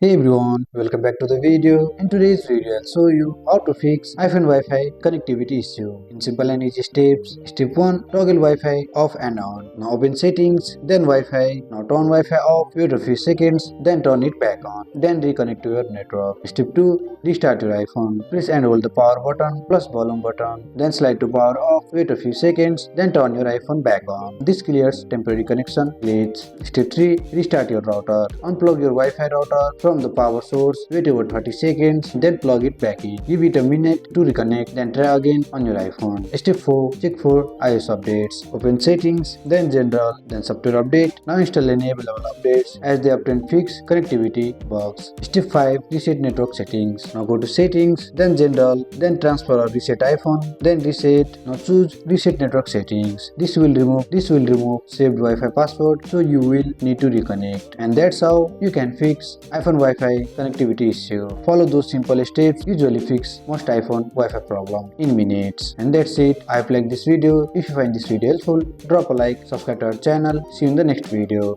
Hey everyone, welcome back to the video. In today's video, I'll show you how to fix iPhone Wi-Fi connectivity issue in simple and easy steps. Step 1. Toggle Wi-Fi off and on. Now open settings, then Wi-Fi. Now turn Wi-Fi off, wait a few seconds, then turn it back on. Then reconnect to your network. Step 2. Restart your iPhone. Press and hold the power button plus volume button. Then slide to power off, wait a few seconds, then turn your iPhone back on. This clears temporary connection glitch. Step 3. Restart your router. Unplug your Wi-Fi router from the power source, wait over 30 seconds, then plug it back in. Give it a minute to reconnect, then try again on your iPhone. Step 4. Check for iOS updates. Open settings, then general, then software update. Now install any available updates as they often fix connectivity bugs. Step 5. Reset network settings. Now go to settings, then general, then transfer or reset iPhone, then reset. Now choose reset network settings. This will remove saved Wi-Fi password, so you will need to reconnect. And that's how you can fix iPhone Wi-Fi connectivity issue. Follow those simple steps usually fix most iPhone Wi-Fi problem in minutes. And that's it. I hope you like this video. If you find this video helpful, drop a like, subscribe to our channel. See you in the next video.